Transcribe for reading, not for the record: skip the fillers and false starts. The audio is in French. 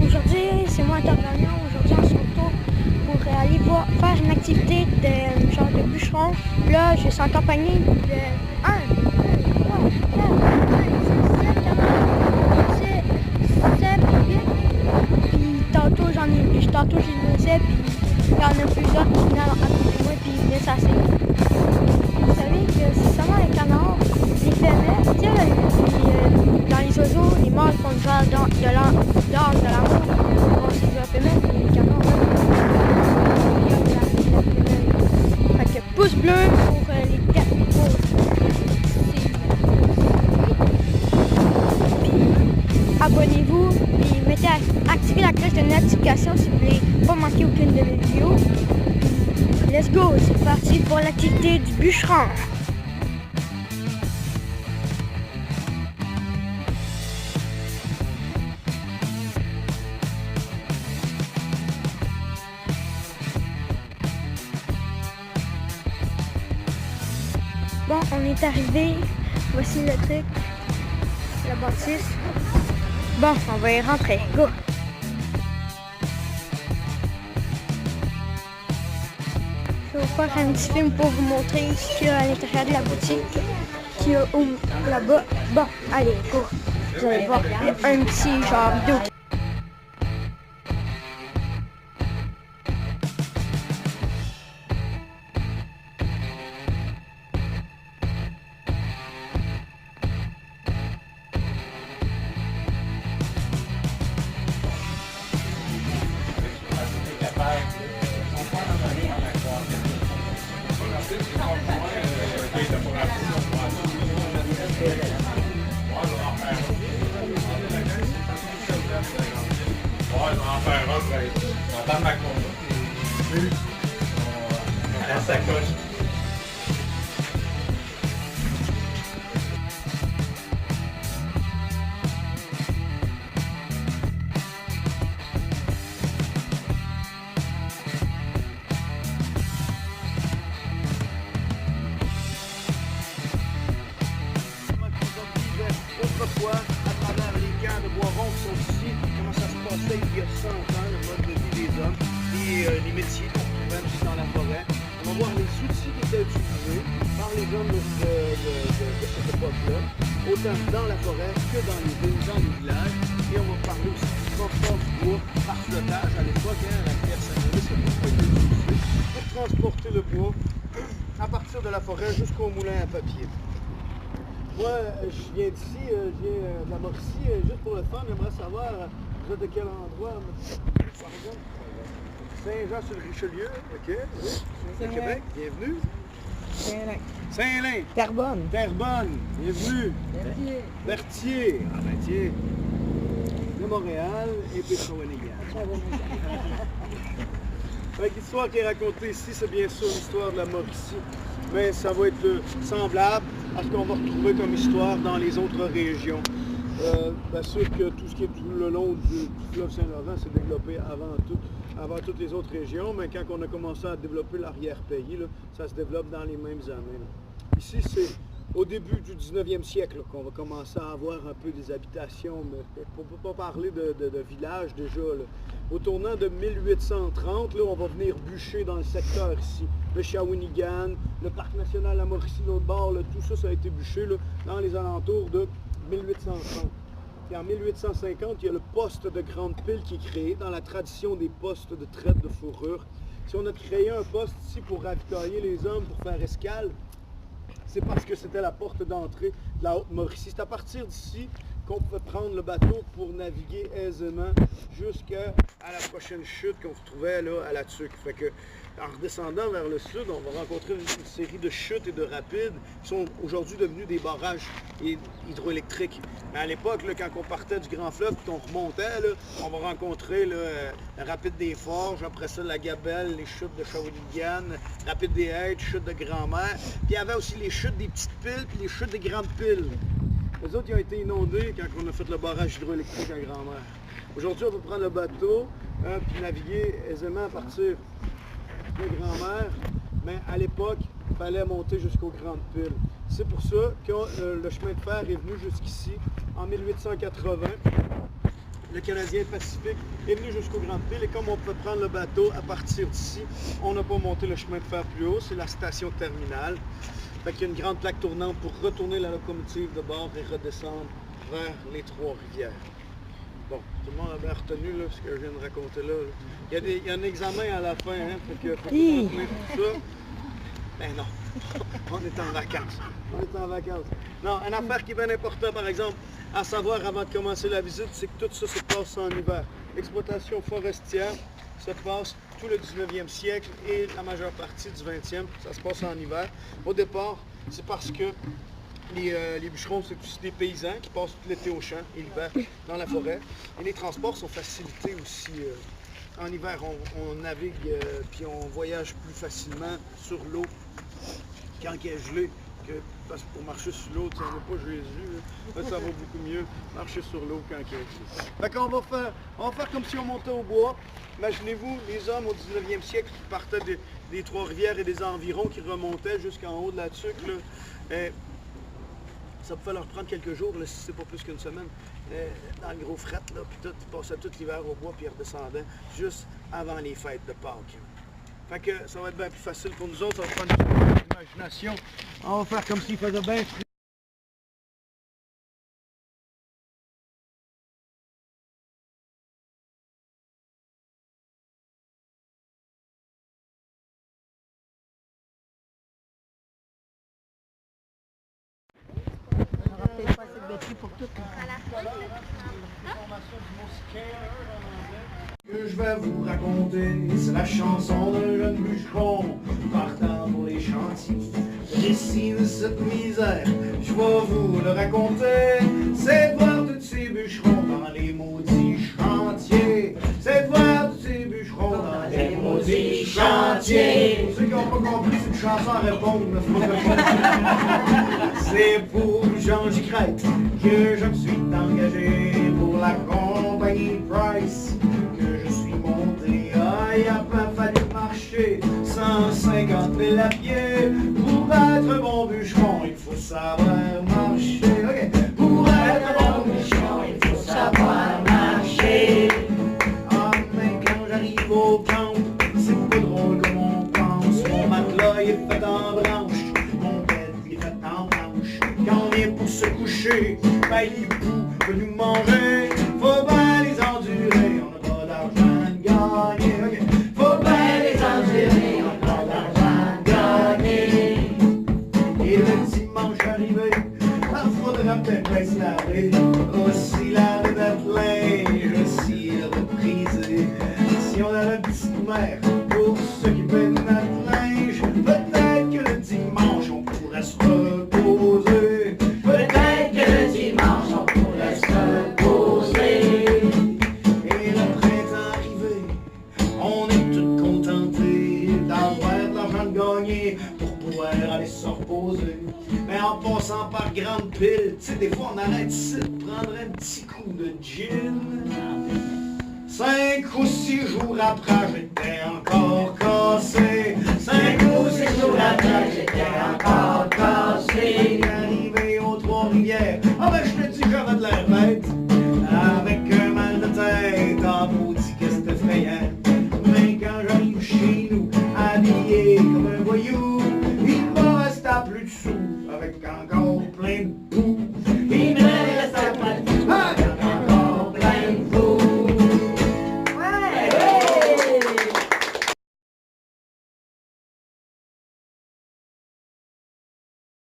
Aujourd'hui, c'est moi intervenant. Aujourd'hui, on se retrouve pour aller faire une activité de genre de bûcheron. Là, je suis en compagnie de 1, 2, 3, 4, 5, 6, 7, 8. Puis tantôt, j'ai laissé, puis il y en a plusieurs qui venaient à côté de moi, puis ils venaient s'asseoir. Vous savez que c'est seulement les canards, les femelles, tu sais, dans les oiseaux, les mâles font le genre de l'amour. Bon, c'est la femelle, puis les canards, la femelle. Fait que pouce bleu pour les 4 pour puis abonnez-vous, puis activez la cloche de notification si vous voulez pas manquer aucune de mes vidéos. Let's go, c'est parti pour l'activité du bûcheron. Bon, on est arrivé. Voici le truc, la bâtisse. Bon, on va y rentrer. Go! Je vais vous faire un petit film pour vous montrer ce qu'il y a à l'intérieur de la boutique. Qu'il y a là-bas. Bon, allez, go! Vous allez voir, il y a un petit genre vidéo. Autrefois, à travers les camps de bois rond qui sont ici, comment ça se passait il y a 100 ans, le mode de vie des hommes et les métiers qu'on trouvait aussi dans la forêt. On va voir les outils qui étaient utilisés par les hommes de cette époque-là, autant dans la forêt que dans les villes, dans les villages. Et on va parler aussi du transport du bois par flottage. À l'époque, la terre s'appelait, ça n'a pas été utilisé pour transporter le bois à partir de la forêt jusqu'au moulin à papier. Moi, je viens d'ici, je viens de la Mauricie, juste pour le fun, j'aimerais savoir, vous êtes de quel endroit? Saint-Jean-sur-le-Richelieu, ok, oui, au Québec, bienvenue. Saint-Lin. Terrebonne. Terrebonne, bienvenue. Berthier. Ah ben tiens, de Montréal et puis Shawinigan. L'histoire qui est racontée ici, c'est bien sûr l'histoire de la Mauricie, mais ça va être semblable à ce qu'on va retrouver comme histoire dans les autres régions. Bien sûr que tout ce qui est tout le long du fleuve Saint-Laurent s'est développé avant toutes les autres régions, mais quand on a commencé à développer l'arrière-pays, ça se développe dans les mêmes années. Là. Ici, c'est au début du 19e siècle qu'on va commencer à avoir un peu des habitations, mais on ne peut pas parler de village déjà. Là. Au tournant de 1830, là, on va venir bûcher dans le secteur ici. Le Shawinigan, le Parc national de la Mauricie, l'autre bord, là, tout ça, ça a été bûché là, dans les alentours de 1830. Et en 1850, il y a le poste de grande pile qui est créé dans la tradition des postes de traite de fourrure. Si on a créé un poste ici pour ravitailler les hommes, pour faire escale, c'est parce que c'était la porte d'entrée de la Haute-Mauricie. C'est à partir d'ici qu'on pouvait prendre le bateau pour naviguer aisément jusqu'à la prochaine chute qu'on retrouvait là, à la Tuque. Fait que, en redescendant vers le sud, on va rencontrer une série de chutes et de rapides qui sont aujourd'hui devenus des barrages hydroélectriques. Mais à l'époque, quand on partait du Grand Fleuve et qu'on remontait, là, on va rencontrer le rapide des Forges, après ça la Gabelle, les chutes de Shawinigan, rapide des Hêtres, chutes de Grand-Mère. Puis il y avait aussi les chutes des petites piles puis les chutes des grandes piles. Les autres, ils ont été inondés quand on a fait le barrage hydroélectrique à Grand-Mère. Aujourd'hui, on va prendre le bateau puis naviguer aisément à partir de Grand-Mère, mais à l'époque, il fallait monter jusqu'aux grandes piles. C'est pour ça que le chemin de fer est venu jusqu'ici en 1880. le Canadien Pacifique est venu jusqu'au Grande Pile et comme on peut prendre le bateau à partir d'ici, on n'a pas monté le chemin de fer plus haut, c'est la station terminale. Fait qu'il y a une grande plaque tournante pour retourner la locomotive de bord et redescendre vers les Trois-Rivières. Bon, tout le monde a bien retenu là, ce que je viens de raconter là. Il y a un examen à la fin, hein, fait que faut pas retenir tout ça. Ben non, on est en vacances. On est en vacances. Non, une affaire qui est bien importante, par exemple, à savoir avant de commencer la visite, c'est que tout ça se passe en hiver. L'exploitation forestière se passe tout le 19e siècle et la majeure partie du 20e, ça se passe en hiver. Au départ, c'est parce que les bûcherons, c'est aussi des paysans qui passent tout l'été au champ et l'hiver dans la forêt. Et les transports sont facilités aussi. En hiver, on navigue puis on voyage plus facilement sur l'eau quand il est gelé. Parce que pour marcher sur l'eau, on n'est pas Jésus, là, ça va beaucoup mieux marcher sur l'eau quand il est gelé. Fait qu'on va faire comme si on montait au bois. Imaginez-vous les hommes au 19e siècle qui partaient des Trois-Rivières et des environs, qui remontaient jusqu'en haut de la tuque. Ça pouvait leur prendre quelques jours, là, si c'est pas plus qu'une semaine, dans le gros fret, là, puis tout, ils passaient tout l'hiver au bois, puis ils redescendaient juste avant les fêtes de Pâques. Fait que ça va être bien plus facile pour nous autres, ça va prendre une peu d'imagination. On va faire comme s'il faisait bien frais. Que je vais vous raconter, c'est la chanson d'un jeune bûcheron partant pour les chantiers. Le récit de cette misère, je vais vous le raconter, c'est de voir tous ces bûcherons dans les maudits chantiers. C'est de voir tous ces bûcherons dans les maudits chantiers. Pour ceux qui n'ont pas compris cette chanson à répondre, c'est pour Jean Gicrête que je me suis engagé pour la compagnie Price. Il a pas fallu marcher 150 000 à pied. Pour être bon bûcheron, il faut savoir marcher. Okay. Pour être bon bûcheron, il faut savoir marcher. Ah, mais quand j'arrive au camp, c'est pas drôle comme on pense. Mon matelas il est fait en branche, mon bed il est fait en planche. Quand on est pour se coucher, ben les poux veulent nous manger. Faut bien les endurer, on n'a pas d'argent de gagner. Okay. Et le dimanche arrivé, parfois de peut-être bien se laver. Aussi la bébête linge, aussi le reprisé. Si on avait une petite mère pour s'occuper de notre linge, peut-être que le dimanche on pourrait se reposer. Peut-être que le dimanche on pourrait se reposer. Et le printemps arrivé, on est tous contentés d'avoir de l'argent de gagner pour pouvoir aller se reposer. Mais en passant par Grande Pile, tu sais, des fois on arrête ici de prendre un petit coup de gin. 5 ou 6 jours après, j'étais encore cassé. 5 ou 6 jours après, j'étais encore